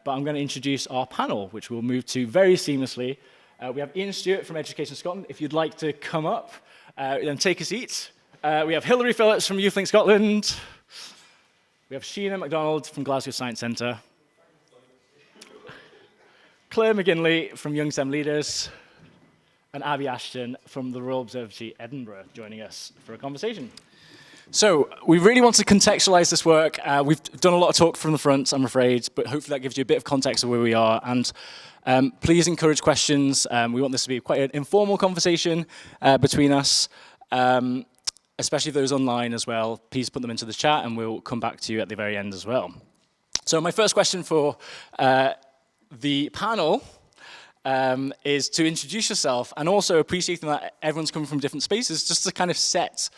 but I'm going to introduce our panel, which we'll move to very seamlessly. We have Ian Stewart from Education Scotland. If you'd like to come up and take a seat. We have Hilary Phillips from YouthLink Scotland. We have Sheena MacDonald from Glasgow Science Centre. Claire McGinley from Young STEM Leaders. And Abby Ashton from the Royal Observatory Edinburgh joining us for a conversation. So we really want to contextualize this work. We've done a lot of talk from the front, I'm afraid, but hopefully that gives you a bit of context of where we are. And please encourage questions. We want this to be quite an informal conversation between us, especially those online as well. Please put them into the chat and we'll come back to you at the very end as well. So my first question for the panel is to introduce yourself, and also appreciating that everyone's coming from different spaces, just to kind of set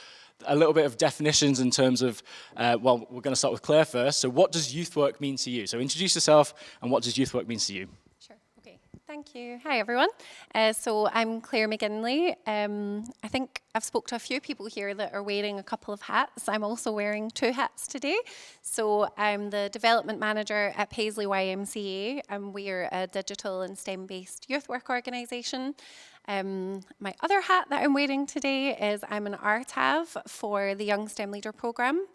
a little bit of definitions in terms of, well, we're going to start with Claire first. So what does youth work mean to you? So introduce yourself, and what does youth work mean to you? Sure, okay. Thank you. Hi, everyone. So I'm Claire McGinley. I think I've spoke to a few people here that are wearing a couple of hats. I'm also wearing 2 hats today. So I'm the development manager at Paisley YMCA, and we're a digital and STEM-based youth work organisation. My other hat that I'm wearing today is I'm an RTAV for the Young STEM Leader programme,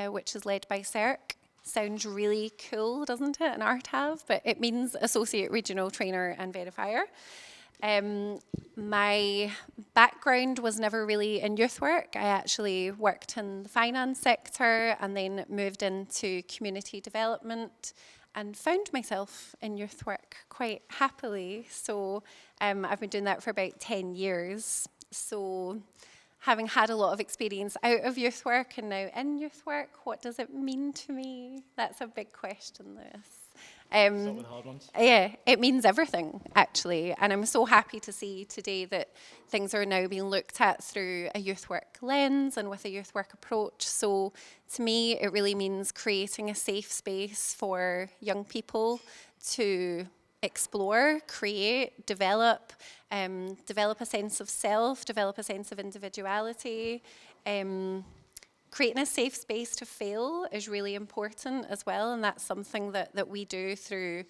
which is led by CERC. Sounds really cool, doesn't it, an RTAV? But it means Associate Regional Trainer and Verifier. My background was never really in youth work. I actually worked in the finance sector and then moved into community development and found myself in youth work quite happily. So I've been doing that for about 10 years. So having had a lot of experience out of youth work and now in youth work, what does it mean to me? That's a big question, Lewis. Start with the hard ones. Yeah, it means everything, actually. And I'm so happy to see today that things are now being looked at through a youth work lens and with a youth work approach. So to me, it really means creating a safe space for young people to explore, create, develop a sense of self, develop a sense of individuality. Creating a safe space to fail is really important as well, and that's something that we do through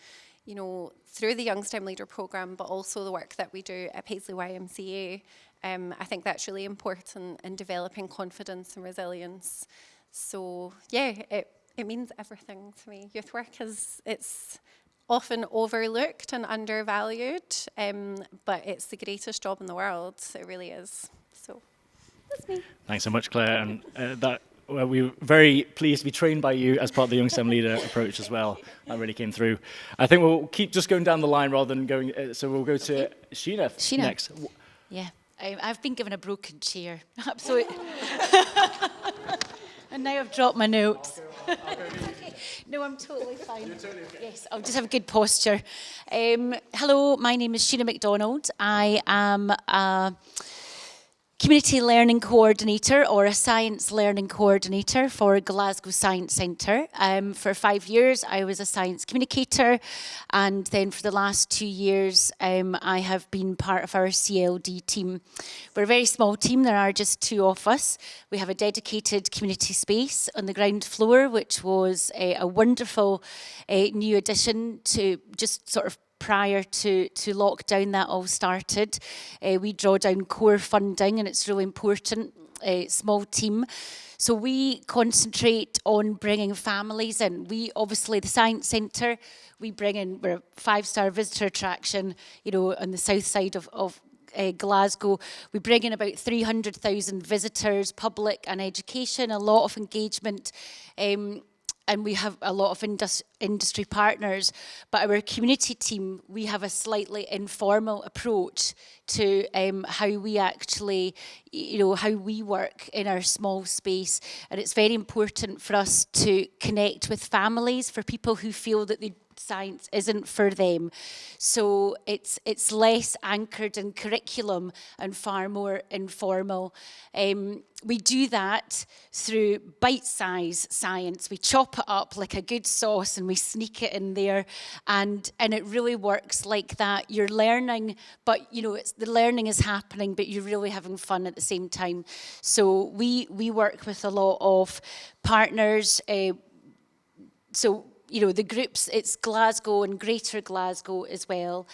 the Young STEM Leader programme, but also the work that we do at Paisley YMCA. I think that's really important in developing confidence and resilience. So yeah, it means everything to me. Youth work it's often overlooked and undervalued, but it's the greatest job in the world. It really is. So. That's me. Thanks so much, Claire. And we're very pleased to be trained by you as part of the Young STEM Leader approach as well. That really came through. I think we'll keep just going down the line rather than going. So we'll go to Sheena next. Yeah, I've been given a broken chair. Absolutely. And now I've dropped my notes. No, I'm totally fine. You're totally okay. Yes, I'll just have good posture. Hello, my name is Sheena MacDonald. I am a Community Learning Coordinator or a Science Learning Coordinator for Glasgow Science Centre. For 5 years I was a science communicator, and then for the last 2 years I have been part of our CLD team. We're a very small team, there are just 2 of us. We have a dedicated community space on the ground floor, which was a wonderful new addition to just sort of prior to lockdown that all started. We draw down core funding, and it's really important, small team. So we concentrate on bringing families in. We obviously, the Science Centre, we're a 5-star visitor attraction, on the south side of Glasgow. We bring in about 300,000 visitors, public and education, a lot of engagement. And we have a lot of industry partners, but our community team, we have a slightly informal approach to how we actually, how we work in our small space. And it's very important for us to connect with families, for people who feel that science isn't for them. So it's less anchored in curriculum and far more informal. We do that through bite-size science. We chop it up like a good sauce and we sneak it in there, and it really works like that. You're learning, but the learning is happening, but you're really having fun at the same time. So we work with a lot of partners. So you know, the groups, it's Glasgow and Greater Glasgow as well.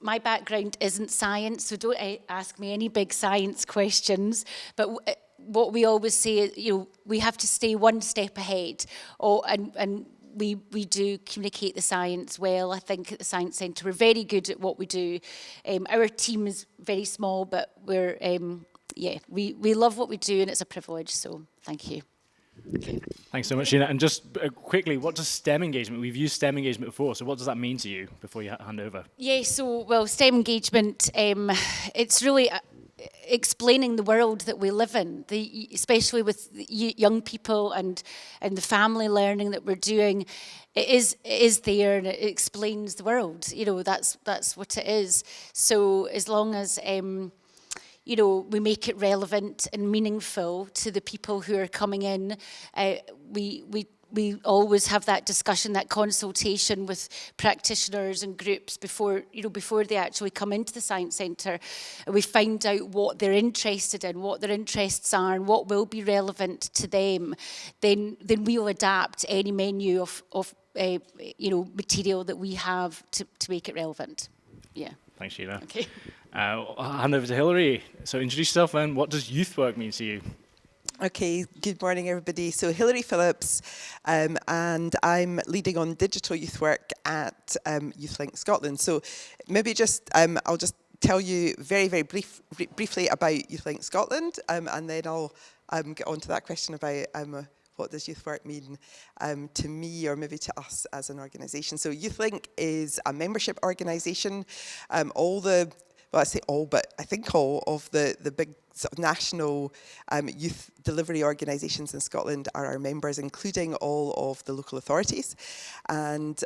My background isn't science, so don't ask me any big science questions, but what we always say is, you know, we have to stay one step ahead, and we do communicate the science well. I think at the Science Centre we're very good at what we do. Our team is very small, but we're, we love what we do, and it's a privilege, so thank you. Okay. Thanks so much, Sheena. And just quickly, what does STEM engagement, we've used STEM engagement before, so what does that mean to you before you hand over? Yeah, so, well, STEM engagement, it's really explaining the world that we live in, especially with young people and the family learning that we're doing. It is there, and it explains the world. You know, that's what it is. So as long as you know, we make it relevant and meaningful to the people who are coming in, we always have that discussion, that consultation with practitioners and groups before they actually come into the Science Centre. And we find out what they're interested in, what their interests are, and what will be relevant to them. Then we'll adapt any menu of you know, material that we have to make it relevant. Yeah. Thanks, Sheena. Okay. I'll hand over to Hilary. So introduce yourself, and what does youth work mean to you? Okay, good morning everybody. So Hilary Phillips, and I'm leading on digital youth work at YouthLink Scotland. So maybe just, I'll just tell you very, very briefly about YouthLink Scotland, and then I'll get on to that question about what does youth work mean to me, or maybe to us as an organisation. So YouthLink is a membership organisation. Well, I say all, but I think all of the big sort of national youth delivery organisations in Scotland are our members, including all of the local authorities. And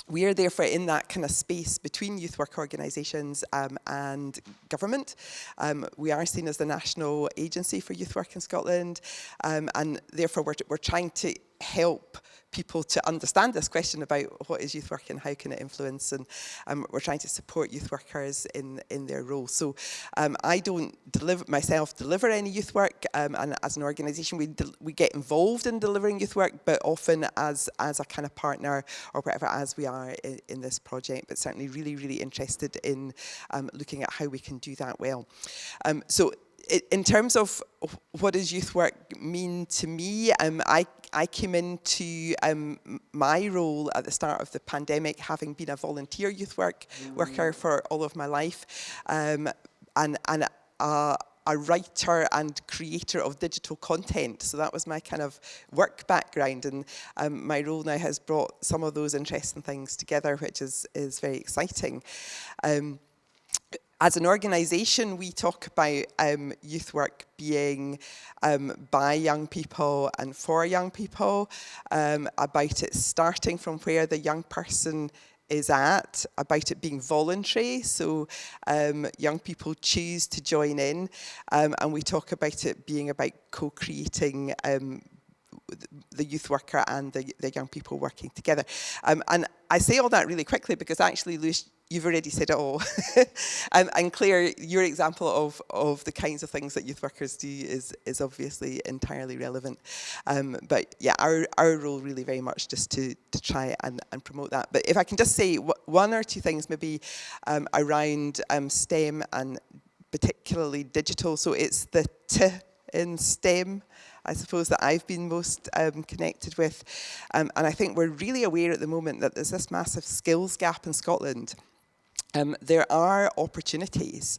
we are therefore in that kind of space between youth work organisations and government. We are seen as the national agency for youth work in Scotland, and therefore we're trying to help people to understand this question about what is youth work and how can it influence, and we're trying to support youth workers in their role. So I don't deliver any youth work, and as an organisation we get involved in delivering youth work, but often as a kind of partner or whatever, as we are in this project, but certainly really, really interested in looking at how we can do that well. So in terms of what does youth work mean to me, I came into my role at the start of the pandemic, having been a volunteer youth worker for all of my life, and a writer and creator of digital content. So that was my kind of work background, and my role now has brought some of those interesting things together, which is very exciting. As an organisation, we talk about youth work being by young people and for young people, about it starting from where the young person is at, about it being voluntary, so young people choose to join in, and we talk about it being about co-creating the youth worker and the young people working together. And I say all that really quickly because actually, Lewis, you've already said it all. And Claire, your example of the kinds of things that youth workers do is obviously entirely relevant. But yeah, our role really very much just to try and promote that. But if I can just say one or two things maybe around STEM and particularly digital. So it's the T in STEM, I suppose, that I've been most connected with. And I think we're really aware at the moment that there's this massive skills gap in Scotland. There are opportunities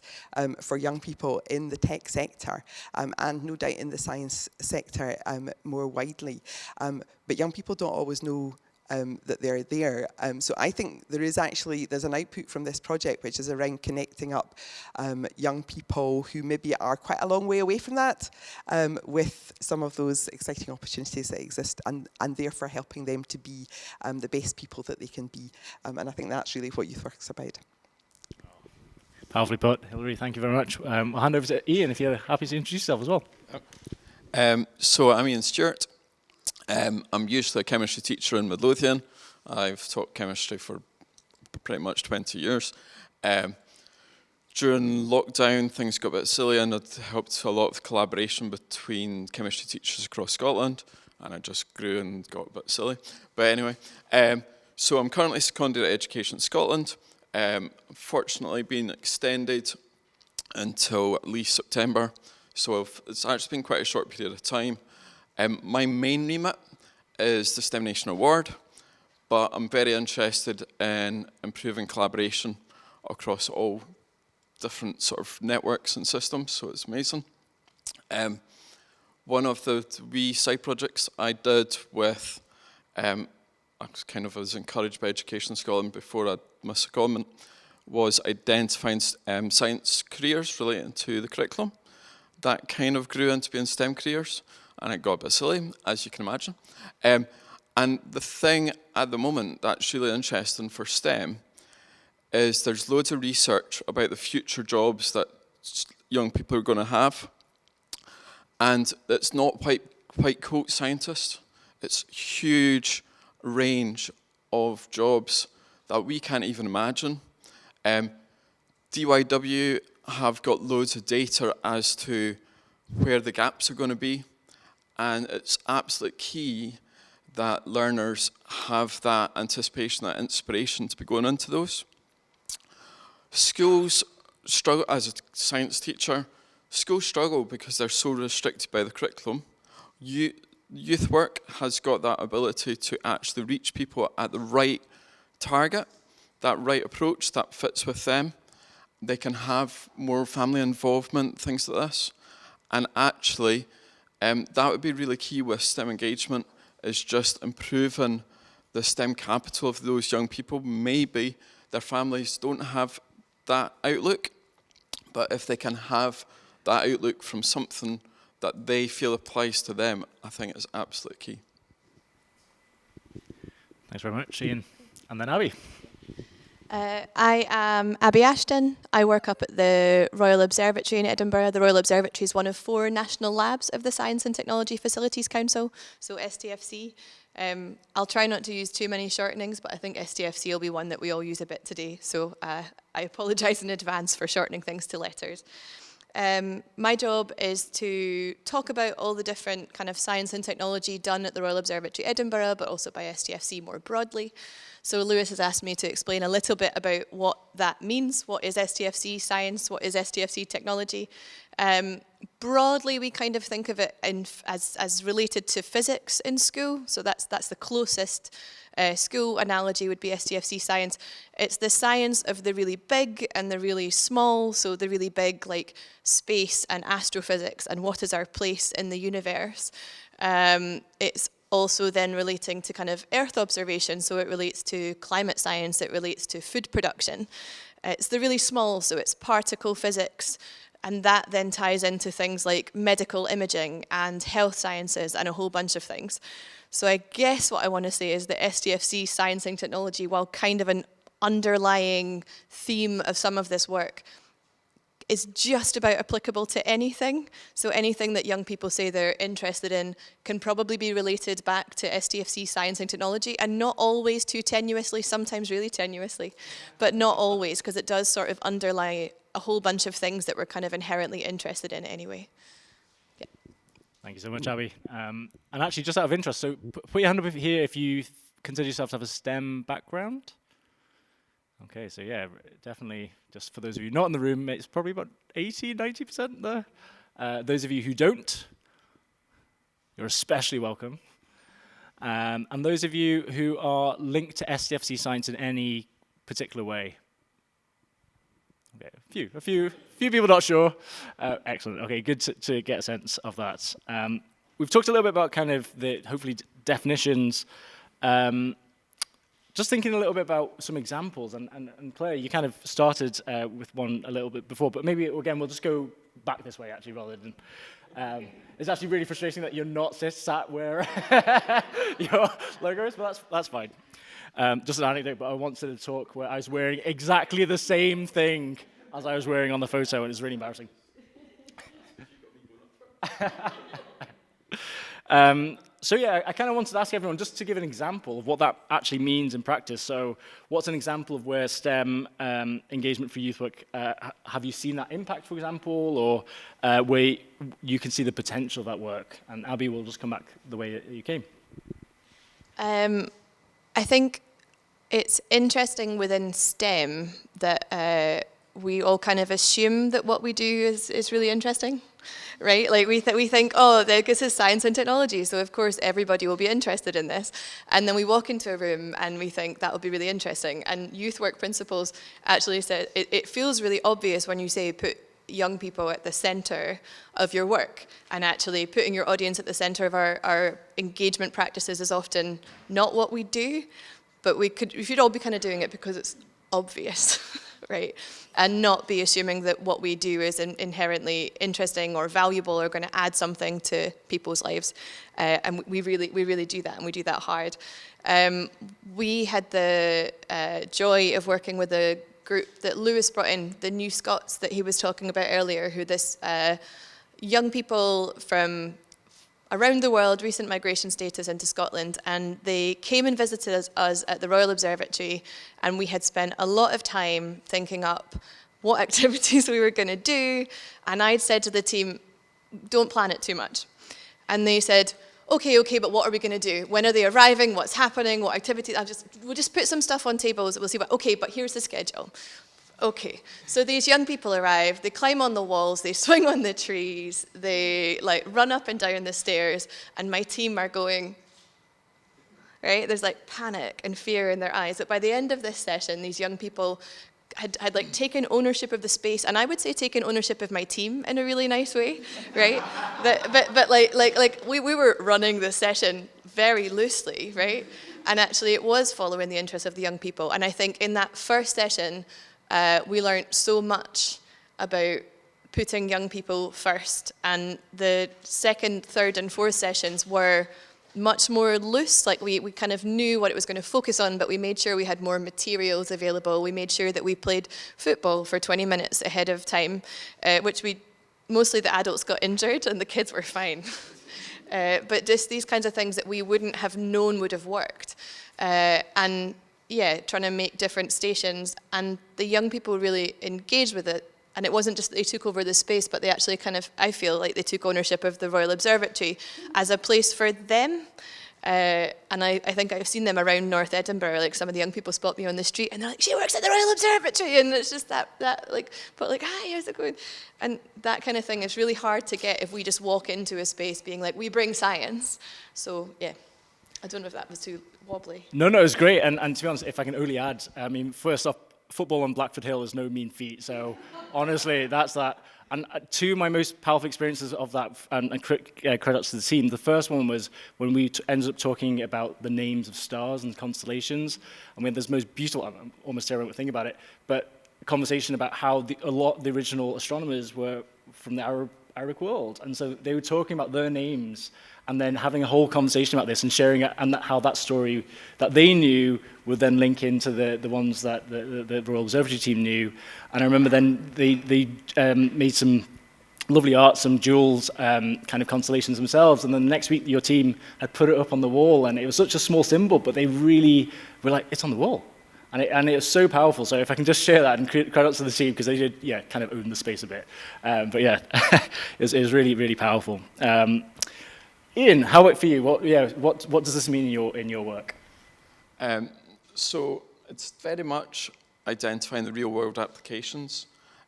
for young people in the tech sector, and no doubt in the science sector more widely. But young people don't always know that they're there. So I think there's an output from this project which is around connecting up young people who maybe are quite a long way away from that with some of those exciting opportunities that exist, and therefore helping them to be the best people that they can be. And I think that's really what youth work's about. Powerfully put, Hilary. Thank you very much. I'll hand over to Ian if you're happy to introduce yourself as well. So I'm Ian Stewart. I'm usually a chemistry teacher in Midlothian. I've taught chemistry for pretty much 20 years. During lockdown, things got a bit silly, and it helped a lot of collaboration between chemistry teachers across Scotland. and I just grew and got a bit silly. But anyway, so I'm currently seconded at Education Scotland. Fortunately, been extended until at least September, so it's actually been quite a short period of time. My main remit is the STEM Nation Award, but I'm very interested in improving collaboration across all different sort of networks and systems, so it's amazing. One of the wee side projects I did with, I was encouraged by Education Scotland before I had my secondment, was identifying science careers relating to the curriculum. That kind of grew into being STEM careers, and it got a bit silly, as you can imagine. And the thing at the moment that's really interesting for STEM is there's loads of research about the future jobs that young people are going to have. And it's not white coat scientists. It's huge range of jobs that we can't even imagine. DYW have got loads of data as to where the gaps are going to be. And it's absolutely key that learners have that anticipation, that inspiration to be going into those. Schools struggle, as a science teacher, schools struggle because they're so restricted by the curriculum. Youth work has got that ability to actually reach people at the right target, that right approach that fits with them. They can have more family involvement, things like this. And actually, that would be really key with STEM engagement, is just improving the STEM capital of those young people. Maybe their families don't have that outlook, but if they can have that outlook from something that they feel applies to them, I think it's absolutely key. Thanks very much, Ian. And then Abby. I am Abby Ashton. I work up at the Royal Observatory in Edinburgh. The Royal Observatory is one of 4 national labs of the Science and Technology Facilities Council, so STFC. I'll try not to use too many shortenings, but I think STFC will be one that we all use a bit today, so I apologise in advance for shortening things to letters. My job is to talk about all the different kind of science and technology done at the Royal Observatory Edinburgh, but also by STFC more broadly. So Lewis has asked me to explain a little bit about what that means. What is STFC science? What is STFC technology? Broadly, we kind of think of it as related to physics in school. So that's the closest school analogy would be STFC science. It's the science of the really big and the really small. So the really big, like space and astrophysics and what is our place in the universe. It's also then relating to kind of Earth observation, so it relates to climate science, it relates to food production. It's the really small, so it's particle physics, and that then ties into things like medical imaging and health sciences and a whole bunch of things. So I guess what I want to say is that STFC science and technology, while kind of an underlying theme of some of this work, is just about applicable to anything. So anything that young people say they're interested in can probably be related back to STFC science and technology, and not always too tenuously, sometimes really tenuously, but not always, because it does sort of underlie a whole bunch of things that we're kind of inherently interested in anyway. Yeah. Thank you so much, Abby. And actually, just out of interest, so put your hand up here if you consider yourself to have a STEM background. Okay, so yeah, definitely, just for those of you not in the room, it's probably about 80, 90% there. Those of you who don't, you're especially welcome. And those of you who are linked to STFC science in any particular way. Okay, a few people not sure. Excellent, okay, good to get a sense of that. We've talked a little bit about kind of the, hopefully, definitions. Just thinking a little bit about some examples, and Claire, you kind of started with one a little bit before, but maybe, again, we'll just go back this way, actually, rather than... it's actually really frustrating that you're not sat where your logo is, but that's fine. Just an anecdote, but I once did a talk where I was wearing exactly the same thing as I was wearing on the photo, and it's really embarrassing. So yeah, I kind of wanted to ask everyone just to give an example of what that actually means in practice. So what's an example of where STEM engagement for youth work, have you seen that impact, for example, or where you can see the potential of that work? And Abby, will just come back the way you came. I think it's interesting within STEM that we all kind of assume that what we do is really interesting, right? Like we think, oh, this is science and technology, so of course everybody will be interested in this. And then we walk into a room and we think that will be really interesting. And youth work principles actually said it feels really obvious when you say put young people at the center of your work, and actually putting your audience at the center of our engagement practices is often not what we do, but we should all be kind of doing it because it's obvious, right? And not be assuming that what we do is inherently interesting or valuable or going to add something to people's lives. And we really do that, and we do that hard. We had the joy of working with a group that Lewis brought in, the New Scots that he was talking about earlier, who this young people from around the world, recent migration status into Scotland, and they came and visited us at the Royal Observatory, and we had spent a lot of time thinking up what activities we were going to do, and I'd said to the team, don't plan it too much. And they said, okay, but what are we going to do? When are they arriving? What's happening? What activities? We'll just put some stuff on tables, we'll see what, okay, but here's the schedule. Okay, so these young people arrive, they climb on the walls, they swing on the trees, they like run up and down the stairs, and my team are going, right? There's like panic and fear in their eyes. But by the end of this session, these young people had like taken ownership of the space, and I would say taken ownership of my team in a really nice way, right? but like we were running the session very loosely, right? And actually it was following the interests of the young people. And I think in that first session, we learned so much about putting young people first, and the second, third, and fourth sessions were much more loose. Like we kind of knew what it was going to focus on, but we made sure we had more materials available. We made sure that we played football for 20 minutes ahead of time, which mostly the adults got injured and the kids were fine. But just these kinds of things that we wouldn't have known would have worked. And yeah, trying to make different stations, and the young people really engaged with it. And it wasn't just that they took over the space, but they actually kind of, I feel like they took ownership of the Royal Observatory as a place for them. And I think I've seen them around North Edinburgh, like some of the young people spot me on the street and they're like, she works at the Royal Observatory, and it's just that like, but like, hi, how's it going? And that kind of thing is really hard to get if we just walk into a space being like, we bring science. So yeah, I don't know if that was too wobbly. No, it was great. And to be honest, if I can only add, I mean, first off, football on Blackford Hill is no mean feat. So honestly, that's that. And two of my most powerful experiences of that, and credits to the team, the first one was when we ended up talking about the names of stars and constellations. I mean, there's most beautiful, I'm almost terrible to think about it, but a conversation about how a lot of the original astronomers were from the Arabic world. And so they were talking about their names and then having a whole conversation about this and sharing it, and how that story that they knew would then link into the ones that the Royal Observatory team knew. And I remember then they made some lovely art, some jewels, kind of constellations themselves, and then the next week your team had put it up on the wall, and it was such a small symbol, but they really were like, it's on the wall. And it was so powerful. So if I can just share that, and credits to the team, because they did, kind of own the space a bit. But yeah, it was really, really powerful. Ian, how about for you? What does this mean in your work? So it's very much identifying the real-world applications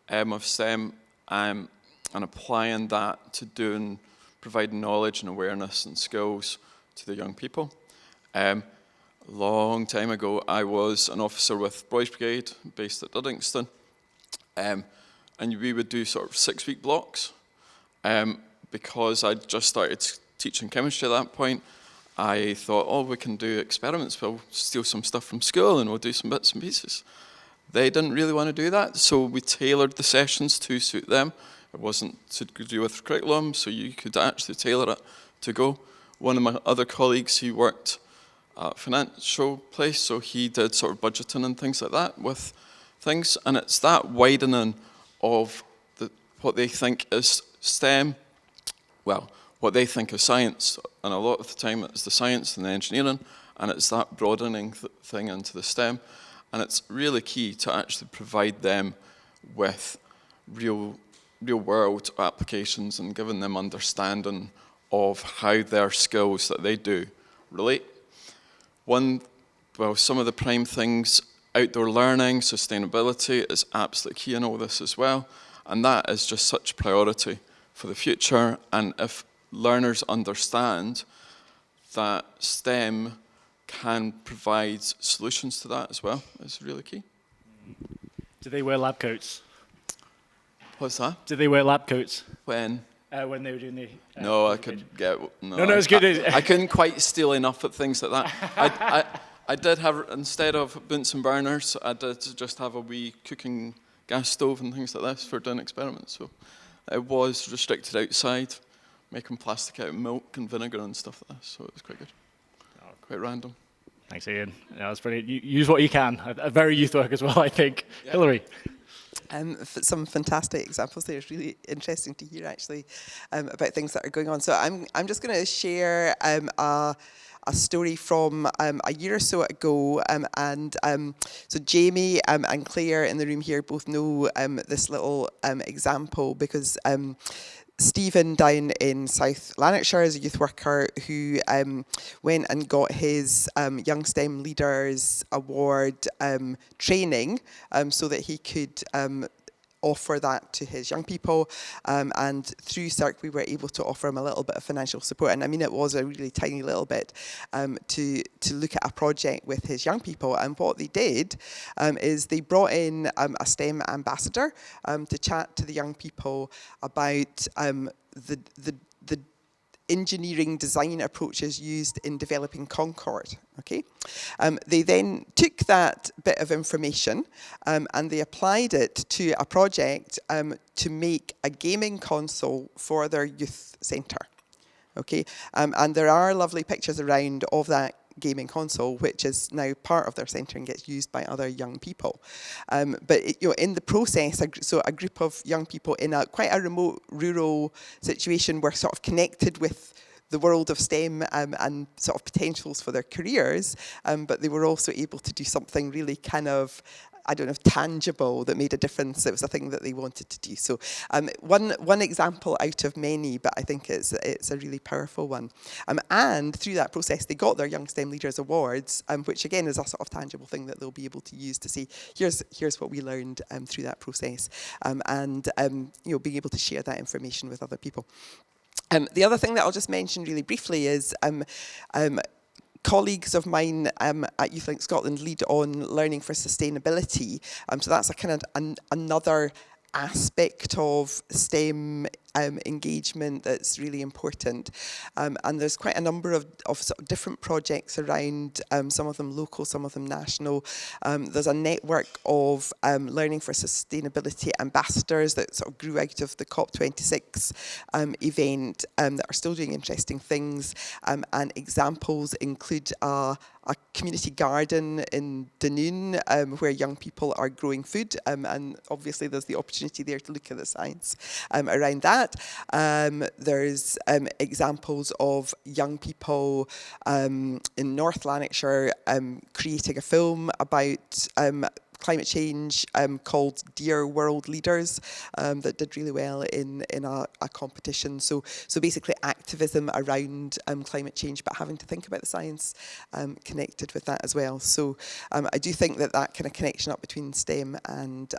of STEM and applying that to providing knowledge and awareness and skills to the young people. A long time ago, I was an officer with Boys Brigade based at Duddingston, and we would do sort of 6-week blocks. Because I'd just started teaching chemistry at that point, I thought, we can do experiments. We'll steal some stuff from school and we'll do some bits and pieces. They didn't really want to do that, so we tailored the sessions to suit them. It wasn't to do with curriculum, so you could actually tailor it to go. One of my other colleagues, he worked at a financial place, so he did sort of budgeting and things like that with things. And it's that widening of what they think is STEM, well, what they think of science, and a lot of the time it's the science and the engineering, and it's that broadening thing into the STEM, and it's really key to actually provide them with real world applications and giving them understanding of how their skills that they do relate. Some of the prime things, outdoor learning, sustainability is absolutely key in all this as well, and that is just such a priority for the future. And if learners understand that STEM can provide solutions to that as well, it's really key. Do they wear lab coats? What's that? Did they wear lab coats When? when they were doing the... No, I could get... No, it's good. I couldn't quite steal enough at things like that. I did have, instead of Bunsen burners, I did just have a wee cooking gas stove and things like this for doing experiments. So it was restricted outside, making plastic out of milk and vinegar and stuff like this. So it was quite good. Quite random. Thanks, Ian. Yeah, that's brilliant. Use what you can. A very youth work as well, I think. Yeah. Hilary. Some fantastic examples there. It's really interesting to hear actually about things that are going on. So I'm just going to share a story from a year or so ago, so Jamie and Claire in the room here both know this little example because Stephen down in South Lanarkshire is a youth worker who went and got his Young STEM Leaders Award training so that he could offer that to his young people, and through CERC we were able to offer him a little bit of financial support, and I mean it was a really tiny little bit to look at a project with his young people. And what they did is they brought in a STEM ambassador to chat to the young people about the engineering design approaches used in developing Concorde. Okay, they then took that bit of information and they applied it to a project to make a gaming console for their youth centre. Okay, and there are lovely pictures around of that gaming console, which is now part of their centre and gets used by other young people. But in the process, a group of young people in quite a remote rural situation were sort of connected with the world of STEM and sort of potentials for their careers, but they were also able to do something really kind of, I don't know, tangible that made a difference. It was a thing that they wanted to do. So one example out of many, but I think it's a really powerful one. And through that process, they got their Young STEM Leaders Awards, which again is a sort of tangible thing that they'll be able to use to say, here's what we learned through that process, and being able to share that information with other people. The other thing that I'll just mention really briefly is colleagues of mine at YouthLink Scotland lead on learning for sustainability. So that's a kind of another aspect of STEM engagement that's really important. And there's quite a number of sort of different projects around, some of them local, some of them national. There's a network of learning for sustainability ambassadors that sort of grew out of the COP26 event that are still doing interesting things. And examples include a community garden in Dunoon where young people are growing food, and obviously there's the opportunity there to look at the science around that. There's examples of young people in North Lanarkshire creating a film about climate change called Dear World Leaders that did really well in a competition. So basically activism around climate change, but having to think about the science connected with that as well. So I do think that kind of connection up between STEM and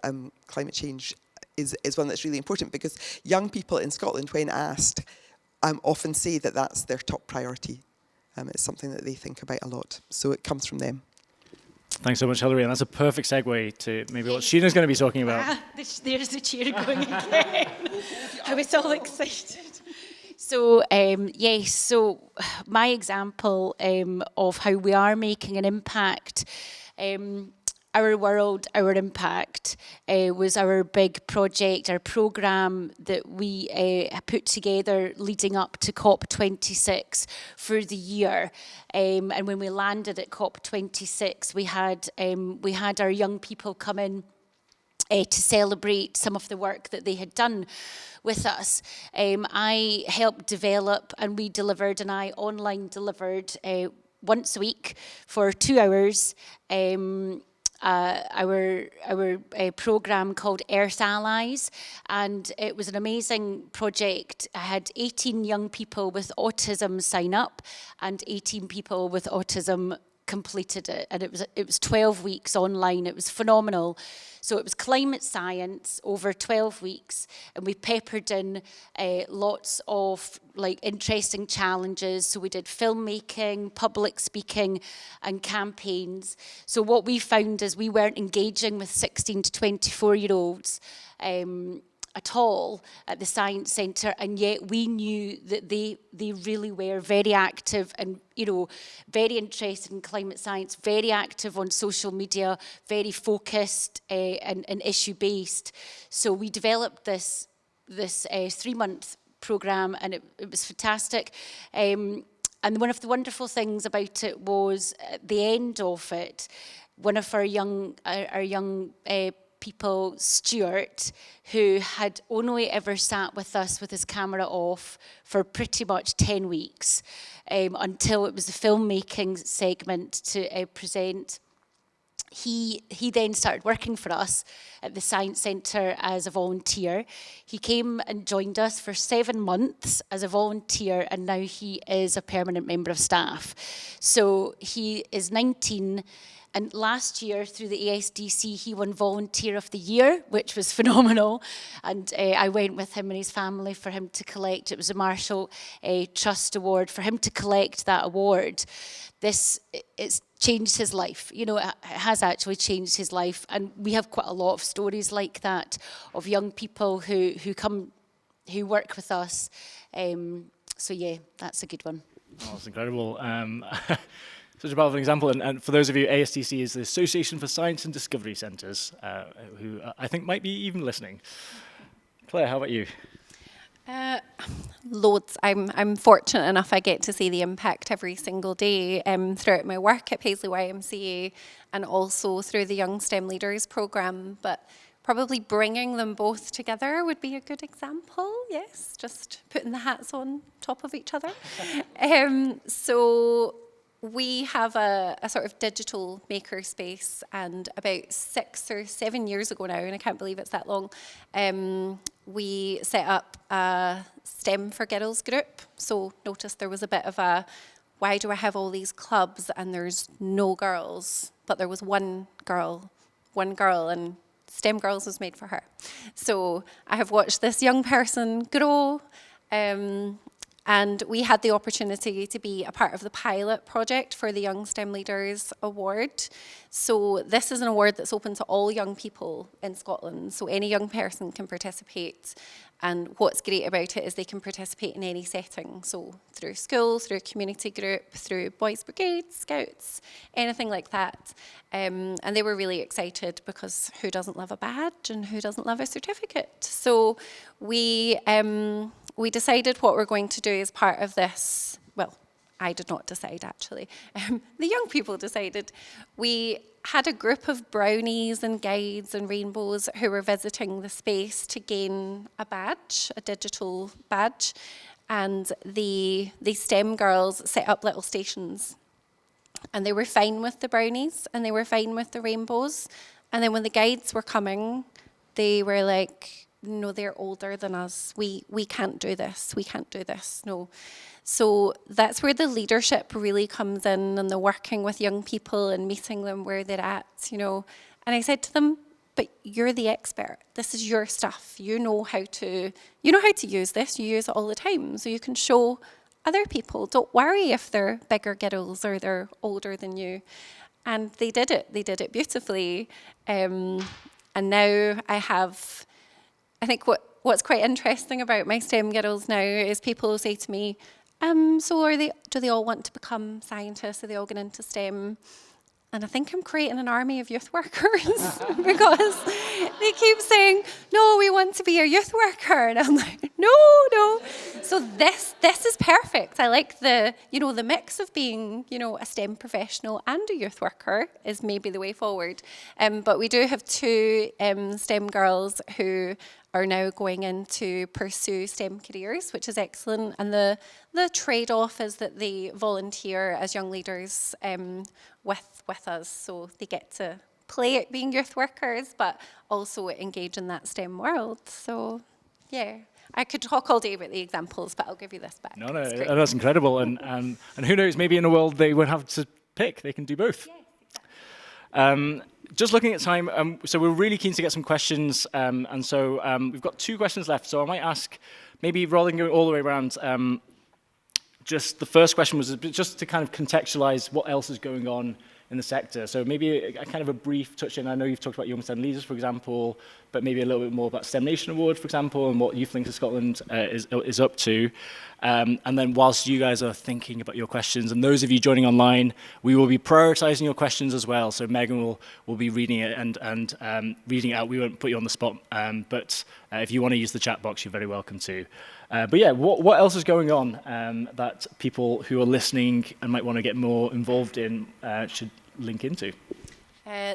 climate change is one that's really important, because young people in Scotland, when asked, often say that that's their top priority. It's something that they think about a lot. So it comes from them. Thanks so much, Hilary, and that's a perfect segue to maybe what Sheena's going to be talking about. There's the chair going again. I was all excited. So, yes, so my example of how we are making an impact, Our World, Our Impact was our big project, our programme that we put together leading up to COP26 for the year. And when we landed at COP26, we had our young people come in to celebrate some of the work that they had done with us. I helped develop, and we delivered, and I online delivered once a week for 2 hours our program called Earth Allies, and it was an amazing project. I had 18 young people with autism sign up, and 18 people with autism completed it, and it was 12 weeks online. It was phenomenal. So it was climate science over 12 weeks, and we peppered in lots of like interesting challenges. So we did filmmaking, public speaking, and campaigns. So what we found is we weren't engaging with 16 to 24-year-olds at all at the Science Centre, and yet we knew that they really were very active and, you know, very interested in climate science, very active on social media, very focused and issue-based. So we developed this 3-month programme, and it was fantastic. And one of the wonderful things about it was at the end of it, one of our young people, Stuart, who had only ever sat with us with his camera off for pretty much 10 weeks until it was the filmmaking segment to present. He then started working for us at the Science Centre as a volunteer. He came and joined us for 7 months as a volunteer, and now he is a permanent member of staff. So he is 19. And last year, through the ASDC, he won Volunteer of the Year, which was phenomenal. And I went with him and his family for him to collect. It was a Marshall Trust Award. For him to collect that award, it's changed his life. You know, it has actually changed his life. And we have quite a lot of stories like that of young people who work with us. So yeah, that's a good one. Oh, that's incredible. Such a powerful example, and for those of you, ASDC is the Association for Science and Discovery Centres, who I think might be even listening. Claire, how about you? Loads. I'm fortunate enough I get to see the impact every single day throughout my work at Paisley YMCA and also through the Young STEM Leaders programme, but probably bringing them both together would be a good example, yes, just putting the hats on top of each other. So we have a sort of digital maker space, and about 6 or 7 years ago now, and I can't believe it's that long, we set up a STEM for Girls group. So notice there was a bit of a, why do I have all these clubs and there's no girls? But there was one girl, and STEM Girls was made for her. So I have watched this young person grow, and we had the opportunity to be a part of the pilot project for the Young STEM Leaders Award. So this is an award that's open to all young people in Scotland. So any young person can participate. And what's great about it is they can participate in any setting. So through school, through a community group, through Boys Brigade, Scouts, anything like that. And they were really excited because who doesn't love a badge and who doesn't love a certificate? So we decided what we're going to do as part of this. Well, I did not decide, actually. The young people decided. We had a group of brownies and guides and rainbows who were visiting the space to gain a badge, a digital badge. And the STEM girls set up little stations. And they were fine with the brownies, and they were fine with the rainbows. And then when the guides were coming, they were like, no, they're older than us. We can't do this. We can't do this. No. So that's where the leadership really comes in, and the working with young people and meeting them where they're at, you know. And I said to them, but you're the expert. This is your stuff. You know how to use this. You use it all the time. So you can show other people. Don't worry if they're bigger girls or they're older than you. And they did it. They did it beautifully. And now I think what's quite interesting about my STEM girls now is people say to me, so do they all want to become scientists? Are they all going into STEM? And I think I'm creating an army of youth workers because they keep saying, no, we want to be a youth worker. And I'm like, no. So this is perfect. I like the mix of being, a STEM professional and a youth worker is maybe the way forward. But we do have 2 STEM girls who are now going in to pursue STEM careers, which is excellent. And the trade-off is that they volunteer as young leaders with us, so they get to play at being youth workers, but also engage in that STEM world. So, yeah. I could talk all day about the examples, but I'll give you this back. No, that's incredible. And who knows, maybe in a world they won't have to pick, they can do both. Yes, exactly. Just looking at time, so we're really keen to get some questions, and so we've got 2 questions left, so I might ask, maybe rather than going all the way around, just the first question was just to kind of contextualize what else is going on in the sector. So maybe a kind of a brief touch in. I know you've talked about Young STEM Leaders, for example, but maybe a little bit more about STEM Nation Award, for example, and what Youth Links of Scotland is up to. And then whilst you guys are thinking about your questions, and those of you joining online, we will be prioritizing your questions as well. So Megan will be reading it and reading it out. We won't put you on the spot, but if you want to use the chat box, you're very welcome to. But yeah, what else is going on that people who are listening and might want to get more involved in should link into?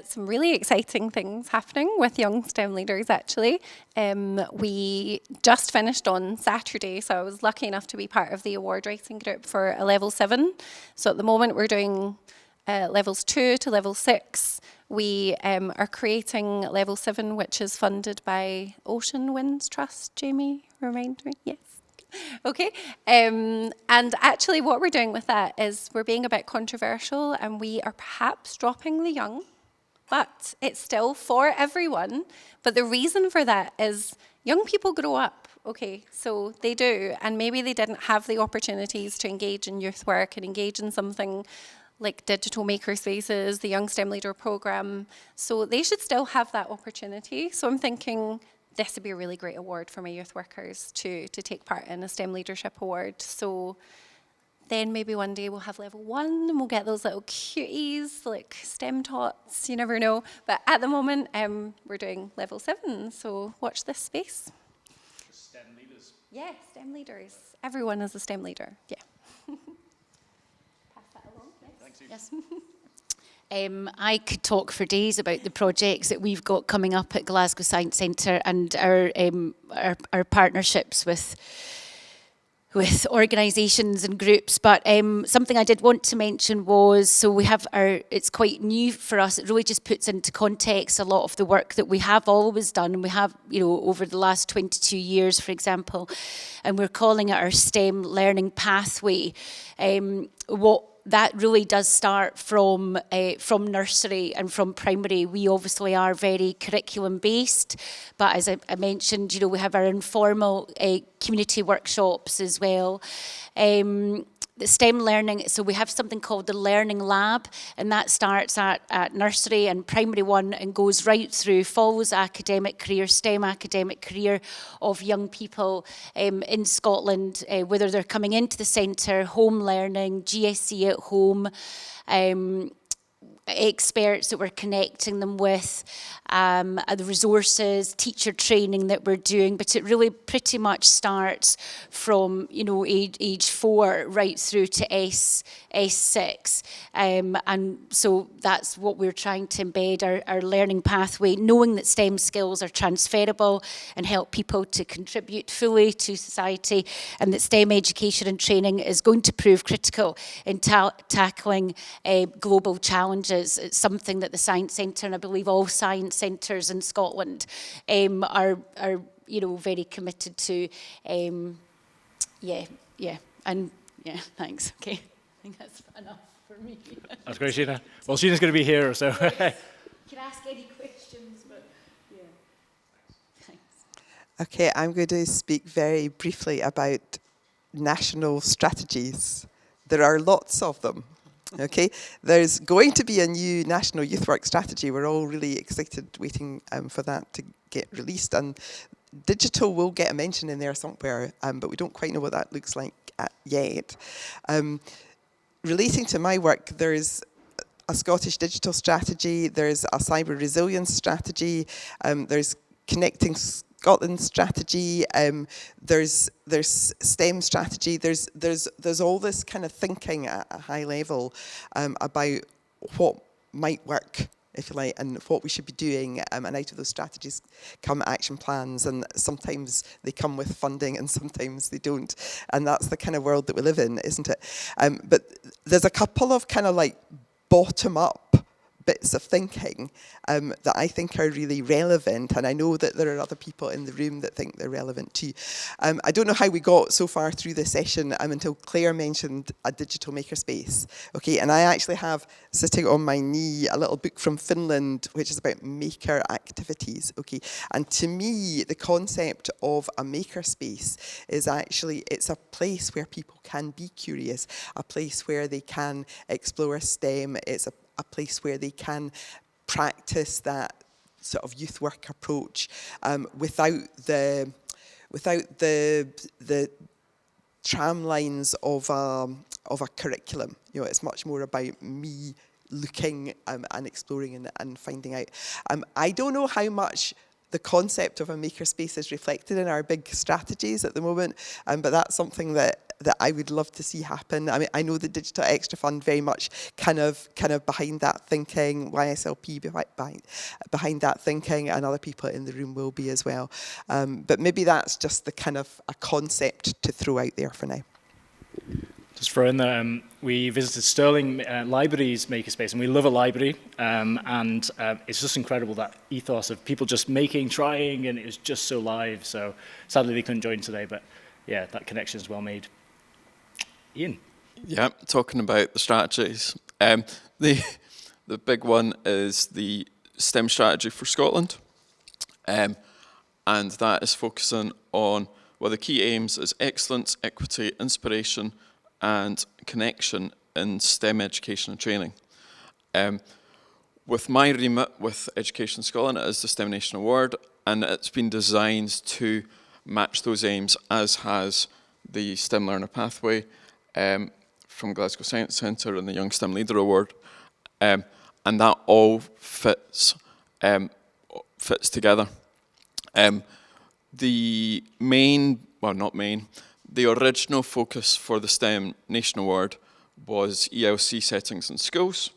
Some really exciting things happening with Young STEM Leaders, actually. We just finished on Saturday, so I was lucky enough to be part of the award writing group for a level 7. So at the moment we're doing levels 2 to level 6. We are creating level 7, which is funded by Ocean Winds Trust. Jamie, remind me? Yes. Okay. And actually what we're doing with that is we're being a bit controversial, and we are perhaps dropping the young, but it's still for everyone. But the reason for that is young people grow up, okay, so they do, and maybe they didn't have the opportunities to engage in youth work and engage in something like digital makerspaces, the Young STEM Leader Programme, so they should still have that opportunity. So I'm thinking this would be a really great award for my youth workers to take part in, a STEM Leadership Award. So then maybe one day we'll have level 1 and we'll get those little cuties, like STEM tots, you never know. But at the moment, we're doing level 7, so watch this space. STEM leaders. Yeah, STEM leaders. Everyone is a STEM leader, yeah. Pass that along, yes. I could talk for days about the projects that we've got coming up at Glasgow Science Centre and our partnerships with organisations and groups, but something I did want to mention was, so we have it's quite new for us, it really just puts into context a lot of the work that we have always done, and we have, over the last 22 years, for example, and we're calling it our STEM learning pathway. What that really does start from nursery and from primary. We obviously are very curriculum based, but as I mentioned, we have our informal community workshops as well. The STEM learning, so we have something called the Learning Lab, and that starts at nursery and primary 1 and goes right through, follows academic career, STEM academic career of young people in Scotland, whether they're coming into the centre, home learning, GSC at home, experts that we're connecting them with, the resources, teacher training that we're doing, but it really pretty much starts from age 4 right through to S6, and so that's what we're trying to embed, our learning pathway, knowing that STEM skills are transferable and help people to contribute fully to society, and that STEM education and training is going to prove critical in tackling global challenges. It's something that the Science Centre, and I believe all science centres in Scotland, are very committed to. Thanks. Okay, I think that's enough for me. That's great, Sheena. Well, Sheena's going to be here, so. Can ask any questions, but yeah. Thanks. Okay, I'm going to speak very briefly about national strategies. There are lots of them. Okay, there's going to be a new National Youth Work Strategy. We're all really excited waiting for that to get released, and digital will get a mention in there somewhere, but we don't quite know what that looks like yet. Relating to my work, there's a Scottish digital strategy, there's a cyber resilience strategy, there's connecting Scotland strategy, there's STEM strategy, there's all this kind of thinking at a high level about what might work, if you like, and what we should be doing, and out of those strategies come action plans, and sometimes they come with funding and sometimes they don't, and that's the kind of world that we live in, isn't it? But there's a couple of kind of like bottom-up bits of thinking that I think are really relevant, and I know that there are other people in the room that think they're relevant too. I don't know how we got so far through the session until Claire mentioned a digital makerspace. Okay, and I actually have sitting on my knee a little book from Finland which is about maker activities. Okay, and to me the concept of a makerspace is actually, it's a place where people can be curious, a place where they can explore STEM, it's a place where they can practice that sort of youth work approach without the tram lines of a curriculum. You know, it's much more about me looking and exploring and finding out. I don't know how much the concept of a makerspace is reflected in our big strategies at the moment, but that's something that I would love to see happen. I mean, I know the Digital Extra Fund very much kind of behind that thinking, YSLP behind that thinking, and other people in the room will be as well. But maybe that's just the kind of a concept to throw out there for now. Just throw in that we visited Stirling Library's makerspace, and we love a library, and it's just incredible, that ethos of people just making, trying, and it was just so live. So sadly they couldn't join today, but yeah, that connection is well made. Ian? Yeah, talking about the strategies. The big one is the STEM strategy for Scotland, and that is focusing on, well, the key aims is excellence, equity, inspiration, and connection in STEM education and training. With my remit with Education Scotland, it is the STEM Nation Award, and it's been designed to match those aims, as has the STEM Learner Pathway from Glasgow Science Centre and the Young STEM Leader Award, and that all fits together. The main, well, not main, the original focus for the STEM Nation Award was ELC settings in schools,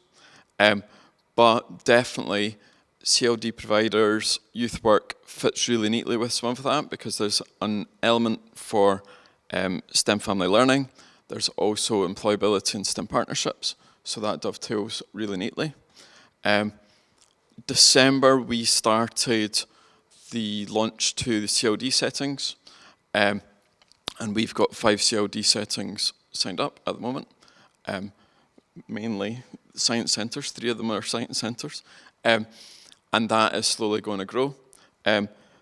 but definitely CLD providers, youth work fits really neatly with some of that, because there's an element for STEM family learning. There's also employability and STEM partnerships, so that dovetails really neatly. December, we started the launch to the CLD settings, and we've got 5 CLD settings signed up at the moment, mainly science centres. 3 of them are science centres, and that is slowly going to grow.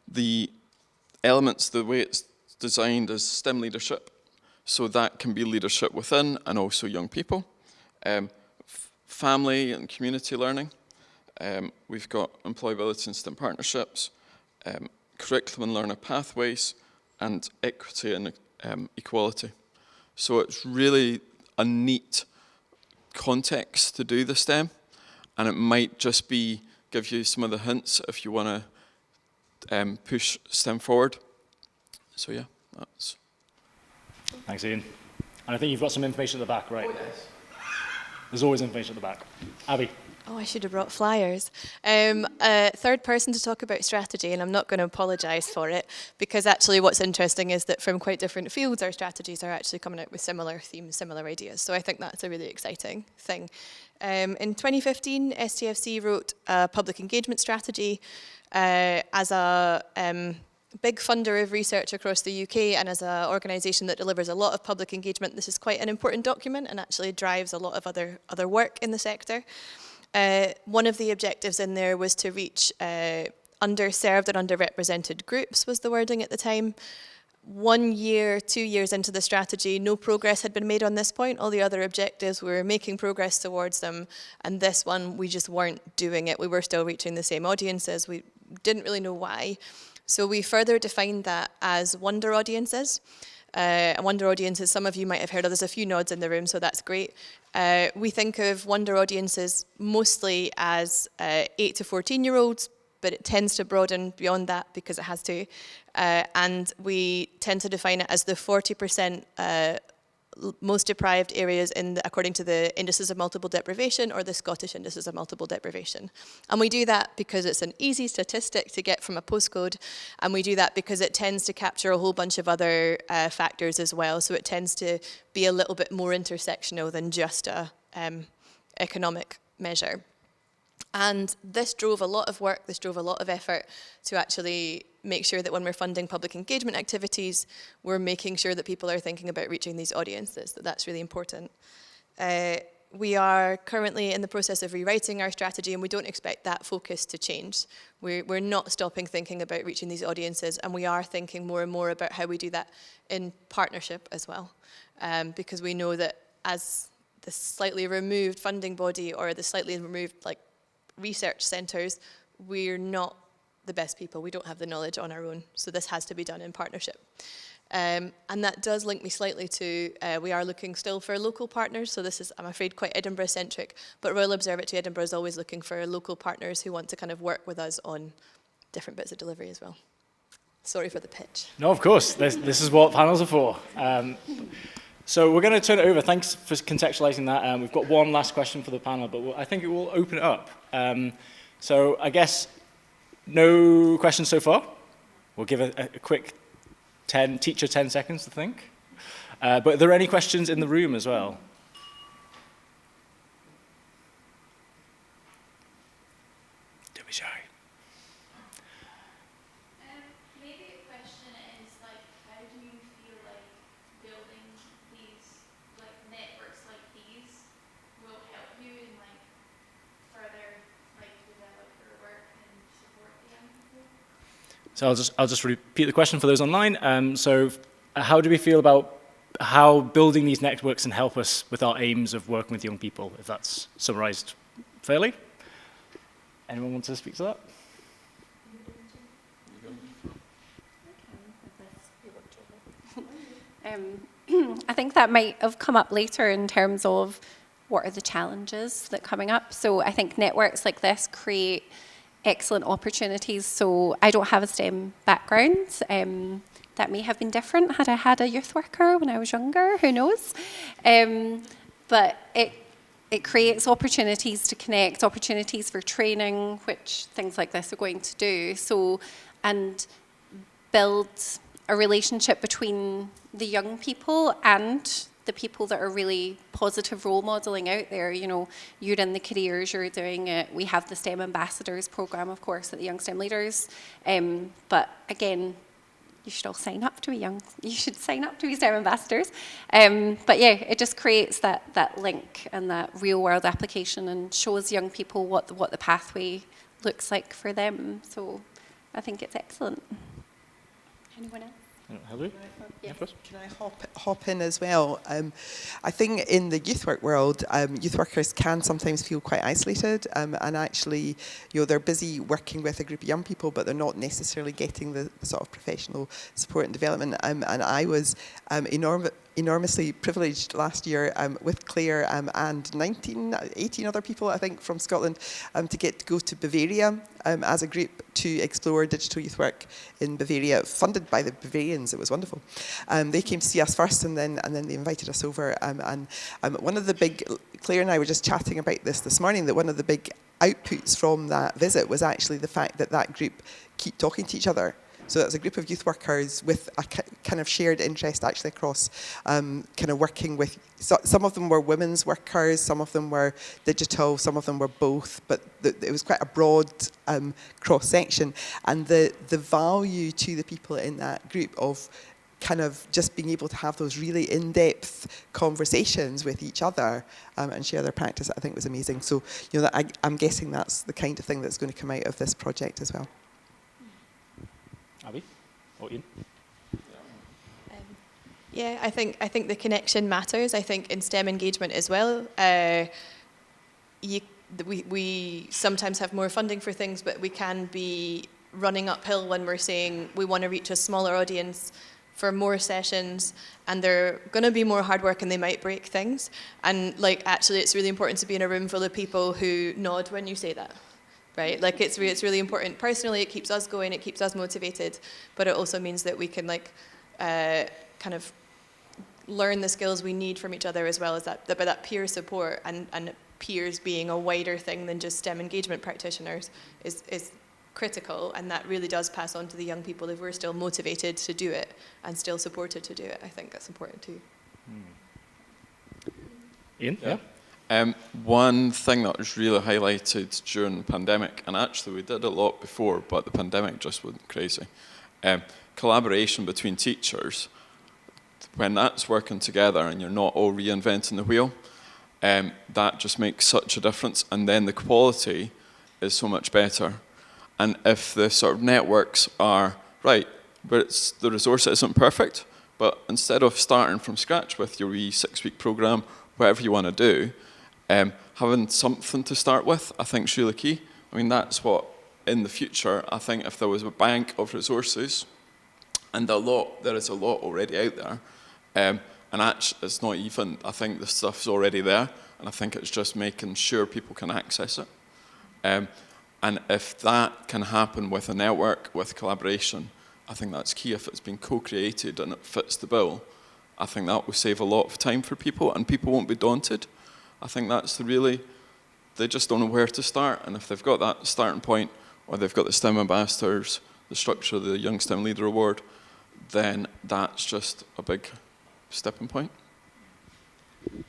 The elements, the way it's designed is STEM leadership, so that can be leadership within and also young people. Family and community learning. We've got employability and STEM partnerships, curriculum and learner pathways, and equity and equality. So it's really a neat context to do the STEM, and it might just be give you some of the hints if you want to push STEM forward. So yeah, that's. Thanks, Ian. And I think you've got some information at the back, right? There's always information at the back. Abby? Oh, I should have brought flyers. Third person to talk about strategy, and I'm not going to apologise for it, because actually what's interesting is that from quite different fields, our strategies are actually coming out with similar themes, similar ideas. So I think that's a really exciting thing. In 2015, STFC wrote a public engagement strategy as a big funder of research across the UK, and as an organisation that delivers a lot of public engagement, this is quite an important document and actually drives a lot of other work in the sector. One of the objectives in there was to reach underserved and underrepresented groups, was the wording at the time. 1 year, 2 years into the strategy, no progress had been made on this point. All the other objectives, we were making progress towards them, and this one, we just weren't doing it. We were still reaching the same audiences. We didn't really know why. So we further defined that as wonder audiences. And Wonder Audiences, some of you might have heard of, there's a few nods in the room, so that's great. We think of Wonder Audiences mostly as 8 to 14-year-olds, but it tends to broaden beyond that because it has to. And we tend to define it as the 40% most deprived areas according to the indices of multiple deprivation or the Scottish indices of multiple deprivation. And we do that because it's an easy statistic to get from a postcode, and we do that because it tends to capture a whole bunch of other factors as well. So it tends to be a little bit more intersectional than just a economic measure. And this drove a lot of work, this drove a lot of effort to actually make sure that when we're funding public engagement activities, we're making sure that people are thinking about reaching these audiences, that's really important. We are currently in the process of rewriting our strategy, and we don't expect that focus to change. We're not stopping thinking about reaching these audiences, and we are thinking more and more about how we do that in partnership as well. Because we know that as the slightly removed funding body or the slightly removed research centres, we're not the best people. We don't have the knowledge on our own. So this has to be done in partnership. And that does link me slightly to, we are looking still for local partners. So this is, I'm afraid, quite Edinburgh-centric. But Royal Observatory Edinburgh is always looking for local partners who want to kind of work with us on different bits of delivery as well. Sorry for the pitch. No, of course. This is what panels are for. So we're going to turn it over. Thanks for contextualizing that. We've got one last question for the panel, but I think it will open it up. So I guess no questions so far. We'll give a quick teacher 10 seconds to think. But are there any questions in the room as well? Don't be shy. Maybe a question is how do you feel like building these networks like these will help you in further develop your work and support the young people? So I'll just repeat the question for those online. So how do we feel about how building these networks can help us with our aims of working with young people, if that's summarized fairly? Anyone want to speak to that? I think that might have come up later in terms of what are the challenges that are coming up. So I think networks like this create excellent opportunities. So I don't have a STEM background. That may have been different had I had a youth worker when I was younger, who knows? But it creates opportunities to connect, opportunities for training, which things like this are going to do. So, and build a relationship between the young people and the people that are really positive role modeling out there. You know, you're in the careers, you're doing it. We have the STEM Ambassadors program, of course, at the Young STEM Leaders. But again, you should all sign up to be STEM ambassadors. But yeah, it just creates that link and that real world application and shows young people what the pathway looks like for them. So I think it's excellent. Anyone else? Hello? Yes. Can I hop in as well? I think in the youth work world, youth workers can sometimes feel quite isolated, and actually, they're busy working with a group of young people, but they're not necessarily getting the sort of professional support and development. And I was enormously privileged last year with Claire and 18 other people, I think, from Scotland, to get to go to Bavaria as a group to explore digital youth work in Bavaria, funded by the Bavarians. It was wonderful. They came to see us first, and then they invited us over. And one of the big, Claire and I were just chatting about this morning, that one of the big outputs from that visit was actually the fact that group keep talking to each other. So that's a group of youth workers with a kind of shared interest actually across kind of working with, some of them were women's workers, some of them were digital, some of them were both, but it was quite a broad cross-section. And the value to the people in that group of kind of just being able to have those really in-depth conversations with each other and share their practice, I think was amazing. So, I'm guessing that's the kind of thing that's going to come out of this project as well. Abby? Or Ian? Yeah, I think the connection matters. I think in STEM engagement as well, we sometimes have more funding for things, but we can be running uphill when we're saying we want to reach a smaller audience, for more sessions, and they're going to be more hard work and they might break things. And like, actually, it's really important to be in a room full of people who nod when you say that, right? Like, it's really important. Personally, it keeps us going, it keeps us motivated, but it also means that we can like kind of learn the skills we need from each other, as well as that peer support, and peers being a wider thing than just STEM engagement practitioners is critical, and that really does pass on to the young people if we're still motivated to do it and still supported to do it. I think that's important too. Ian? Yeah. One thing that was really highlighted during the pandemic, and actually we did a lot before, but the pandemic just went crazy. Collaboration between teachers, when that's working together and you're not all reinventing the wheel, that just makes such a difference, and then the quality is so much better. And if the sort of networks are right, but the resource isn't perfect, but instead of starting from scratch with your wee 6-week program, whatever you want to do, having something to start with, I think is really key. I mean, that's what, in the future, I think if there was a bank of resources, and there is a lot already out there, and actually, it's not even, I think the stuff's already there, and I think it's just making sure people can access it. And if that can happen with a network, with collaboration, I think that's key. If it's been co-created and it fits the bill, I think that will save a lot of time for people, and people won't be daunted. I think that's they just don't know where to start, and if they've got that starting point, or they've got the STEM ambassadors, the structure of the Young STEM Leader Award, then that's just a big stepping point.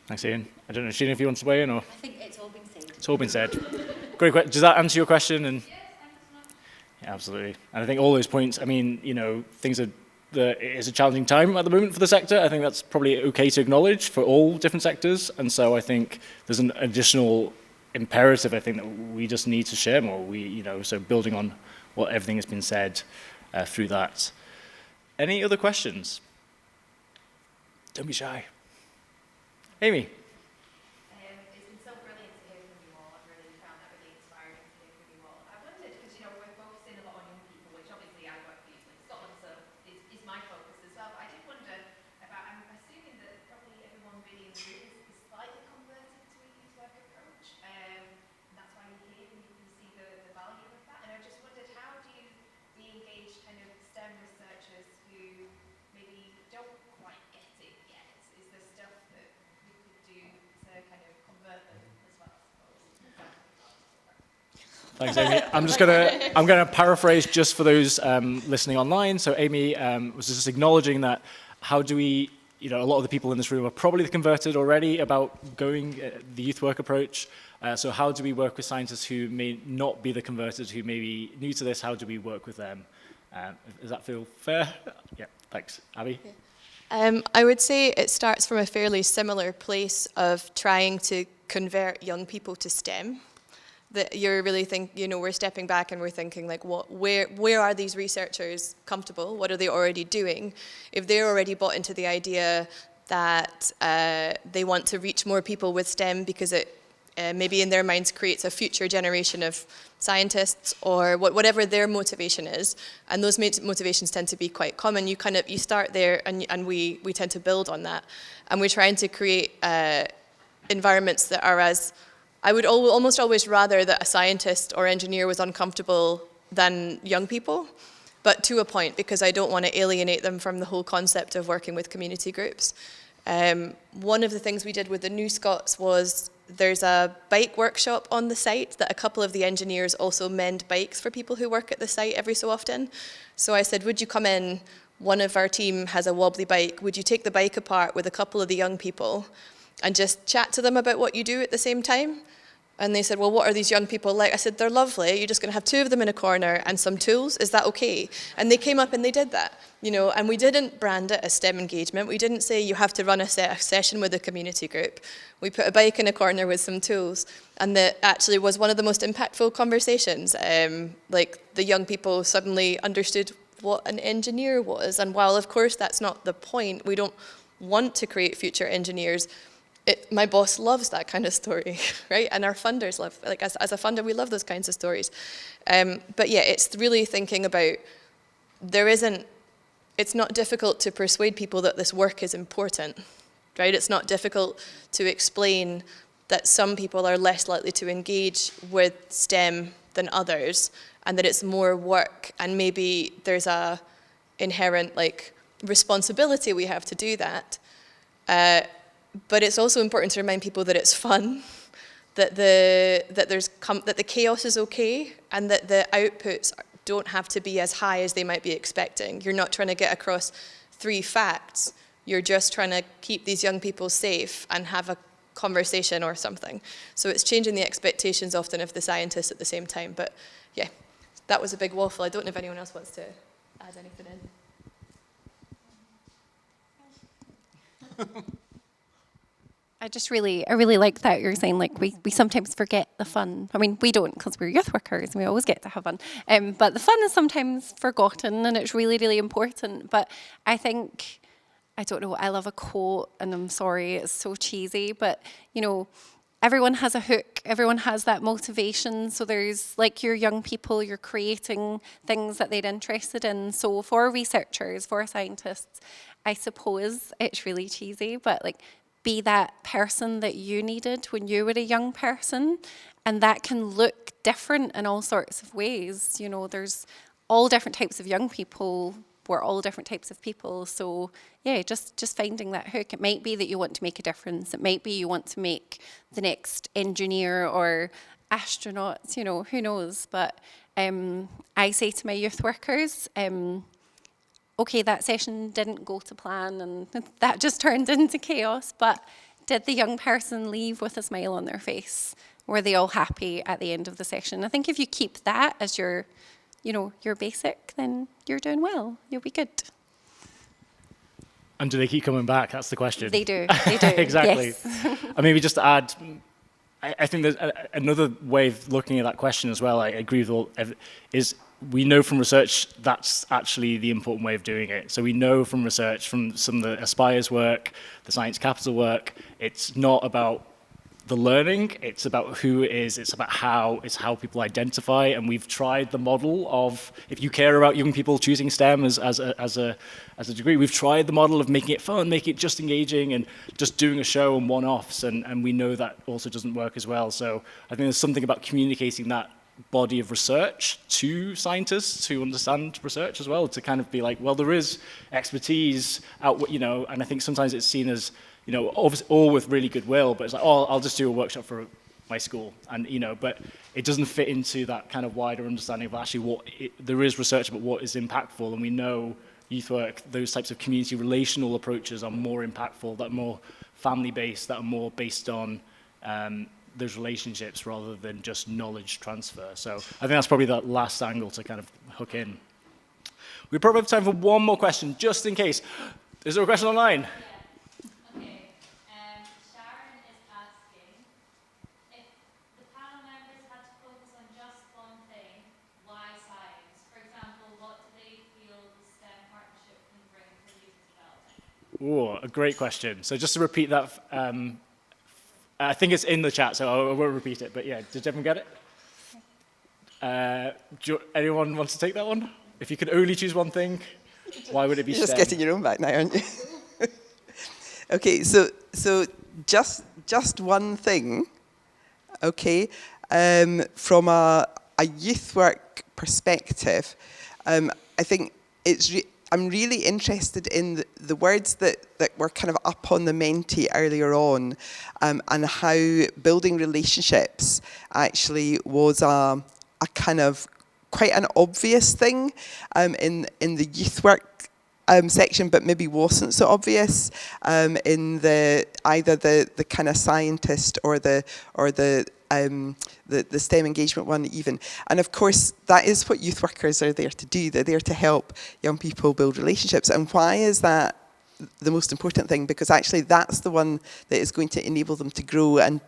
Thanks, Ian. I don't know, Sheena, if you want to weigh in, or? I think it's all been said. It's all been said. Great question. Does that answer your question? And yeah, absolutely. And I think all those points, I mean, you know, it is a challenging time at the moment for the sector. I think that's probably okay to acknowledge for all different sectors. And so I think there's an additional imperative, I think, that we just need to share more. So building on what everything has been said through that. Any other questions? Don't be shy. Amy. It's been so brilliant to hear from you all. I've really found that really inspiring to hear from you all. I wondered, because we're focusing a lot on young people, which obviously I work for Youth Link Scotland, so is my focus as well. But I did wonder about, I'm assuming that probably everyone really in the room is slightly converted to a youth work approach, and that's why you're here and you can see the value of that. And I just wondered, how do you re-engage kind of STEM researchers who maybe don't quite get it yet? Is there stuff that we could do to kind of convert them as well, I suppose? Thanks, Amy. I'm gonna paraphrase just for those listening online. So Amy was just acknowledging that how do we, a lot of the people in this room are probably converted already about going the youth work approach. So how do we work with scientists who may not be the converted, who may be new to this? How do we work with them? Does that feel fair? Yeah, thanks. Abby? I would say it starts from a fairly similar place of trying to convert young people to STEM. That you're really we're stepping back and we're thinking like, where are these researchers comfortable? What are they already doing? If they're already bought into the idea that they want to reach more people with STEM because it maybe in their minds creates a future generation of scientists, or whatever their motivation is, and those motivations tend to be quite common. You start there, and we tend to build on that, and we're trying to create environments that are as, I would almost always rather that a scientist or engineer was uncomfortable than young people, but to a point, because I don't want to alienate them from the whole concept of working with community groups. One of the things we did with the New Scots was there's a bike workshop on the site that a couple of the engineers also mend bikes for people who work at the site every so often. So I said, would you come in? One of our team has a wobbly bike. Would you take the bike apart with a couple of the young people and just chat to them about what you do at the same time? And they said, well, what are these young people like? I said, they're lovely. You're just going to have 2 of them in a corner and some tools. Is that okay? And they came up and they did that, and we didn't brand it as STEM engagement. We didn't say you have to run a session with a community group. We put a bike in a corner with some tools. And that actually was one of the most impactful conversations. Like the young people suddenly understood what an engineer was. And while, of course, that's not the point, we don't want to create future engineers. My boss loves that kind of story, right? And our funders love, like as a funder, we love those kinds of stories. But yeah, it's really thinking about, there isn't it's not difficult to persuade people that this work is important, right? It's not difficult to explain that some people are less likely to engage with STEM than others, and that it's more work, and maybe there's a inherent like responsibility we have to do that. But it's also important to remind people that it's fun, that the chaos is okay, and that the outputs don't have to be as high as they might be expecting. You're not trying to get across 3 facts. You're just trying to keep these young people safe and have a conversation or something. So it's changing the expectations often of the scientists at the same time. But yeah, that was a big waffle. I don't know if anyone else wants to add anything in. I really like that you're saying, like, we sometimes forget the fun. I mean, we don't, because we're youth workers and we always get to have fun. But the fun is sometimes forgotten, and it's really, really important. But I think, I don't know, I love a quote, and I'm sorry, it's so cheesy, but, you know, everyone has a hook, everyone has that motivation. So there's, like, your young people, you're creating things that they're interested in. So for researchers, for scientists, I suppose it's really cheesy, but, like, be that person that you needed when you were a young person, and that can look different in all sorts of ways. You know, there's all different types of young people. We're all different types of people. So yeah, just finding that hook. It might be that you want to make a difference. It might be you want to make the next engineer or astronaut, you know, who knows. But I say to my youth workers, okay, that session didn't go to plan and that just turned into chaos, but did the young person leave with a smile on their face? Were they all happy at the end of the session? I think if you keep that as your, you know, your basic, then you're doing well. You'll be good. And do they keep coming back? That's the question. They do. They do. Exactly. Yes. And maybe just to add, I think there's another way of looking at that question as well. I agree with all, is we know from research that's actually the important way of doing it. So we know from research, from some of the Aspire's work, the Science Capital work, it's not about the learning, it's about who it is, it's about how, it's how people identify. And we've tried the model of, if you care about young people choosing STEM as a degree, we've tried the model of making it fun, making it just engaging and just doing a show and one-offs, and we know that also doesn't work as well. So I think there's something about communicating that body of research to scientists who understand research as well, to kind of be like, well, there is expertise out, you know, and I think sometimes it's seen as, you know, obviously all with really goodwill, but it's like, oh, I'll just do a workshop for my school, and, you know, but it doesn't fit into that kind of wider understanding of actually there is research about what is impactful, and we know youth work, those types of community relational approaches are more impactful, that are more family-based, that are more based on those relationships rather than just knowledge transfer. So I think that's probably that last angle to kind of hook in. We probably have time for one more question, just in case. Is there a question online? Yeah. Okay. Sharon is asking, if the panel members had to focus on just one thing, why science? For example, what do they feel the STEM partnership can bring to youth development? Ooh, a great question. So just to repeat that, I think it's in the chat, so I won't repeat it. But yeah, did everyone get it? Anyone want to take that one? If you could only choose one thing, why would it be You're just STEM? getting your own back now, aren't you? Okay, so just one thing, okay, from a youth work perspective, I think I'm really interested in the words that were kind of up on the Menti earlier on, and how building relationships actually was a kind of quite an obvious thing in the youth work section, but maybe wasn't so obvious in either the kind of scientist or the STEM engagement one even. And of course, that is what youth workers are there to do. They're there to help young people build relationships. And why is that the most important thing? Because actually that's the one that is going to enable them to grow and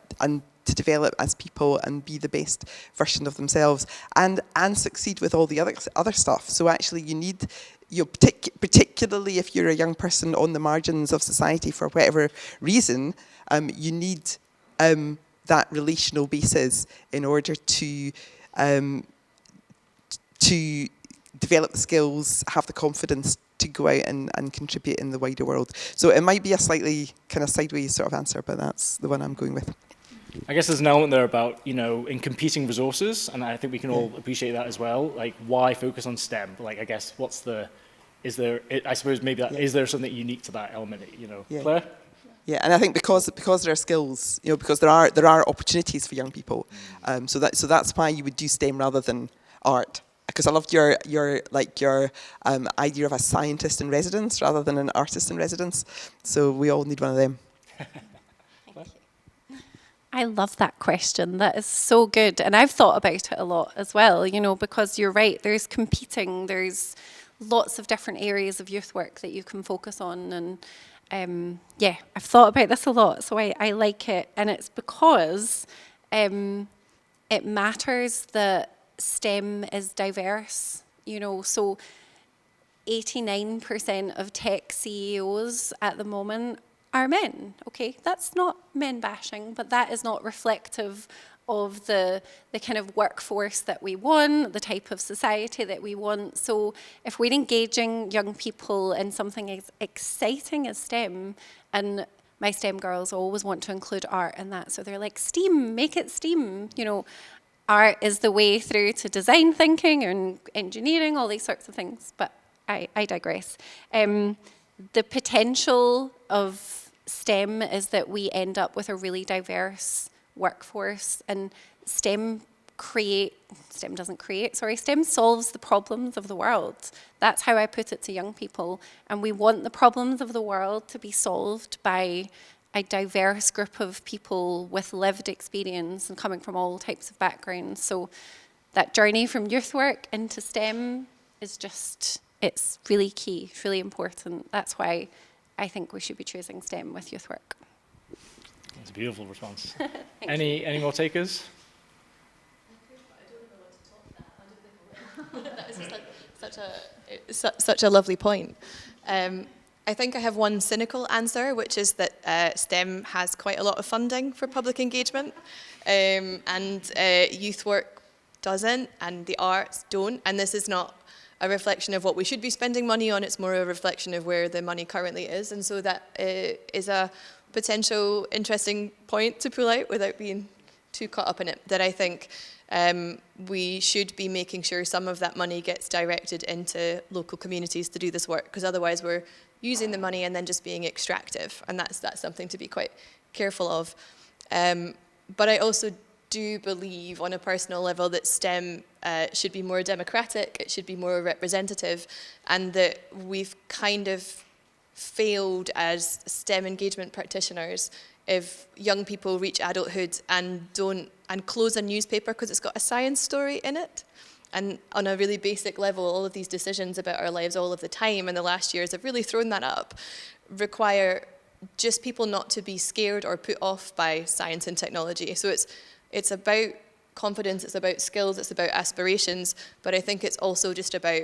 to develop as people and be the best version of themselves and succeed with all the other stuff. So actually you need, particularly if you're a young person on the margins of society for whatever reason, you need that relational basis in order to develop the skills, have the confidence to go out and contribute in the wider world. So it might be a slightly kind of sideways sort of answer, but that's the one I'm going with. I guess there's an element there about, in competing resources, and I think we can all appreciate that as well. Like, why focus on STEM? Like, I guess, is there something unique to that element, Claire? Yeah, and I think because there are skills, because there are opportunities for young people, so that's why you would do STEM rather than art. Because I loved your idea of a scientist in residence rather than an artist in residence. So we all need one of them. I love that question. That is so good. And I've thought about it a lot as well, because you're right, there's lots of different areas of youth work that you can focus on. And I've thought about this a lot, so I like it. And it's because it matters that STEM is diverse, so 89% of tech CEOs at the moment are men. Okay, that's not men bashing, but that is not reflective of the kind of workforce that we want, the type of society that we want. So if we're engaging young people in something as exciting as STEM, and my STEM girls always want to include art in that, so they're like, STEAM, make it STEAM, art is the way through to design thinking and engineering, all these sorts of things, but I digress. The potential of STEM is that we end up with a really diverse workforce, and STEM solves the problems of the world. That's how I put it to young people, and we want the problems of the world to be solved by a diverse group of people with lived experience and coming from all types of backgrounds. So that journey from youth work into STEM is it's really key, it's really important. That's why I think we should be choosing STEM with youth work. That's a beautiful response. Any more takers? That is such a lovely point. I think I have one cynical answer, which is that STEM has quite a lot of funding for public engagement, and youth work doesn't, and the arts don't. And this is not a reflection of what we should be spending money on, it's more a reflection of where the money currently is. And so that is a potential interesting point to pull out without being too caught up in it, that I think we should be making sure some of that money gets directed into local communities to do this work, because otherwise we're using the money and then just being extractive, and that's something to be quite careful of. But I also do believe on a personal level that STEM should be more democratic, it should be more representative, and that we've kind of failed as STEM engagement practitioners if young people reach adulthood and close a newspaper because it's got a science story in it. And on a really basic level, all of these decisions about our lives all of the time, and the last years have really thrown that up, require just people not to be scared or put off by science and technology. So it's about confidence, it's about skills, it's about aspirations, but I think it's also just about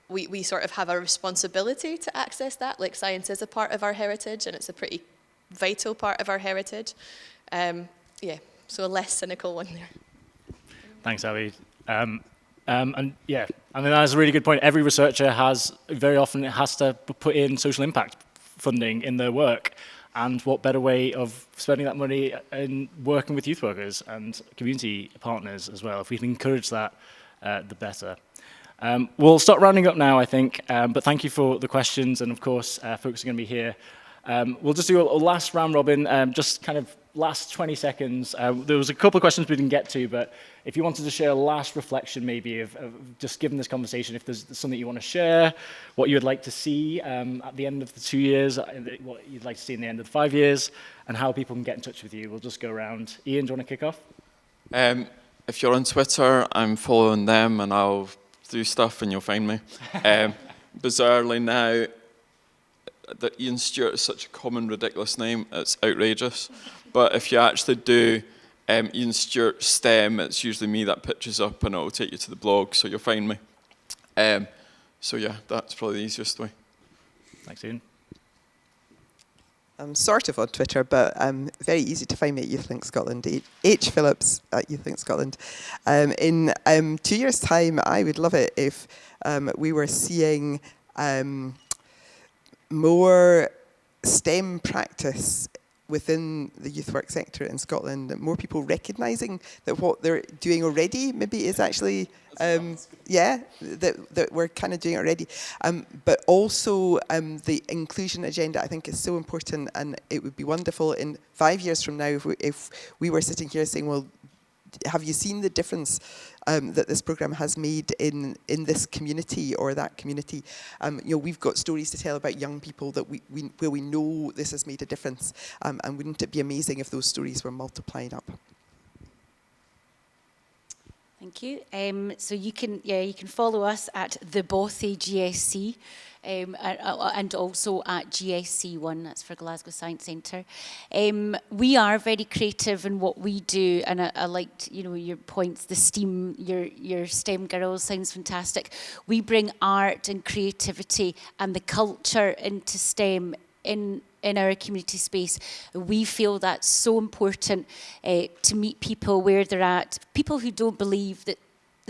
we sort of have a responsibility to access that. Like, science is a part of our heritage, and it's a pretty vital part of our heritage. So a less cynical one there. Thanks, Abby. That's a really good point. Every researcher very often has to put in social impact funding in their work. And what better way of spending that money in working with youth workers and community partners as well? If we can encourage that, the better. We'll start rounding up now, I think, but thank you for the questions, and of course, folks are going to be here. We'll just do a last round robin, just kind of last 20 seconds. There was a couple of questions we didn't get to, but if you wanted to share a last reflection maybe of just given this conversation, if there's something you want to share, what you would like to see at the end of the 2 years, what you'd like to see in the end of the 5 years, and how people can get in touch with you. We'll just go around. Ian, do you want to kick off? If you're on Twitter, I'm following them, and I'll do stuff and you'll find me. Bizarrely now, that Ian Stewart is such a common, ridiculous name, it's outrageous. But if you actually do Ian Stewart STEM, it's usually me that pitches up, and it'll take you to the blog, so you'll find me. So yeah, that's probably the easiest way. Thanks, Ian. I'm sort of on Twitter, but very easy to find me at YouthLink Scotland, H. Phillips at YouthLink Scotland. In 2 years' time, I would love it if we were seeing more STEM practice within the youth work sector in Scotland, more people recognising that what they're doing already maybe is actually, that we're kind of doing it already. But also the inclusion agenda, I think, is so important, and it would be wonderful in 5 years from now if we were sitting here saying, well, have you seen the difference that this programme has made in this community or that community? We've got stories to tell about young people that where we know this has made a difference, and wouldn't it be amazing if those stories were multiplied up? Thank you. So you can follow us at the Bothy GSC, and also at GSC1, that's for Glasgow Science Centre. We are very creative in what we do, and I liked, your points, the STEAM, your STEM girls sounds fantastic. We bring art and creativity and the culture into STEM in our community space. We feel that's so important to meet people where they're at, people who don't believe that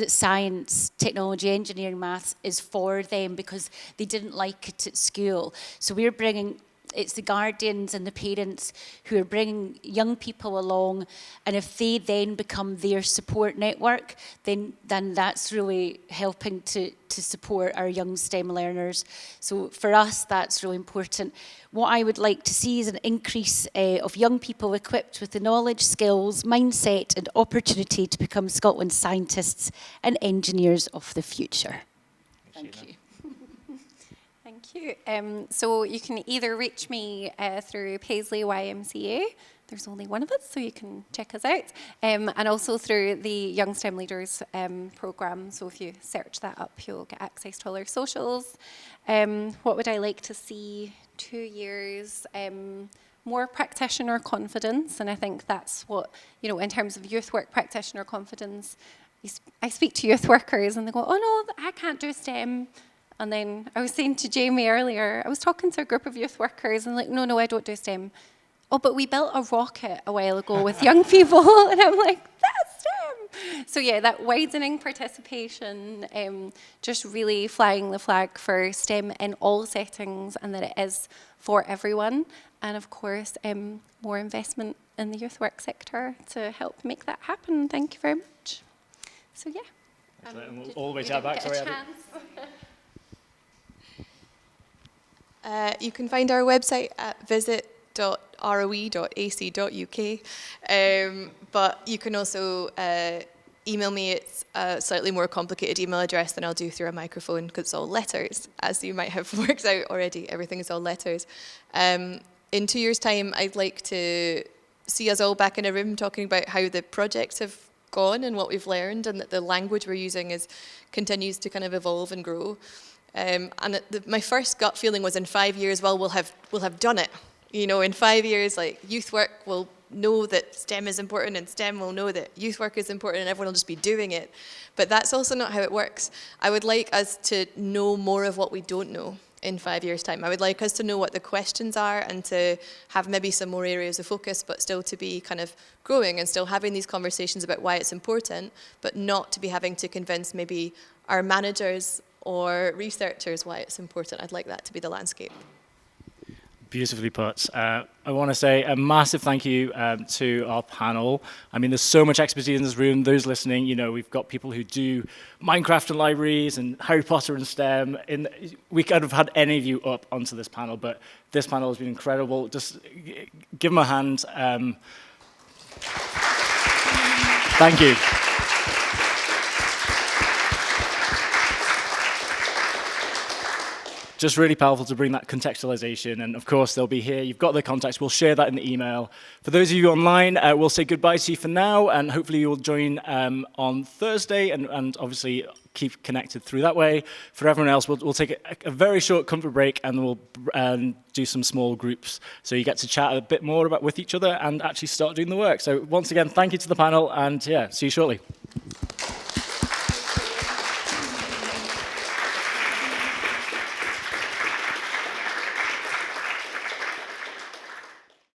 science, technology, engineering, maths is for them because they didn't like it at school. So we're bringing, it's the guardians and the parents who are bringing young people along, and if they then become their support network, then that's really helping to support our young STEM learners. So for us, that's really important. What I would like to see is an increase of young people equipped with the knowledge, skills, mindset and opportunity to become Scotland's scientists and engineers of the future. Thank you. Thank you. So you can either reach me through Paisley YMCA. There's only one of us, so you can check us out. And also through the Young STEM Leaders programme. So if you search that up, you'll get access to all our socials. What would I like to see? 2 years, more practitioner confidence. And I think that's what, in terms of youth work practitioner confidence, I speak to youth workers and they go, oh no, I can't do STEM. And then I was saying to Jamie earlier, I was talking to a group of youth workers and like, no, I don't do STEM. Oh, but we built a rocket a while ago with young people. And I'm like, that's STEM. So yeah, that widening participation, just really flying the flag for STEM in all settings and that it is for everyone. And of course, more investment in the youth work sector to help make that happen. Thank you very much. So yeah. And we'll always have back. Sorry, Abby. You can find our website at visit.roe.ac.uk, but you can also email me. It's a slightly more complicated email address than I'll do through a microphone because it's all letters, as you might have worked out already. Everything is all letters. In 2 years' time, I'd like to see us all back in a room talking about how the projects have gone and what we've learned, and that the language we're using continues to kind of evolve and grow. And my first gut feeling was in 5 years, well, we'll have done it. In 5 years, like youth work will know that STEM is important, and STEM will know that youth work is important, and everyone will just be doing it. But that's also not how it works. I would like us to know more of what we don't know in 5 years' time. I would like us to know what the questions are and to have maybe some more areas of focus, but still to be kind of growing and still having these conversations about why it's important, but not to be having to convince maybe our managers or researchers why it's important. I'd like that to be the landscape. Beautifully put. I want to say a massive thank you to our panel. I mean, there's so much expertise in this room. Those listening, we've got people who do Minecraft and libraries and Harry Potter and STEM. We could have had any of you up onto this panel, but this panel has been incredible. Just give them a hand. Thank you. Just really powerful to bring that contextualization, and of course they'll be here. You've got their contacts. We'll share that in the email. For those of you online, we'll say goodbye to you for now, and hopefully you'll join on Thursday, and obviously keep connected through that way. For everyone else, we'll take a very short comfort break, and we'll do some small groups, so you get to chat a bit more with each other and actually start doing the work. So once again, thank you to the panel, and yeah, see you shortly.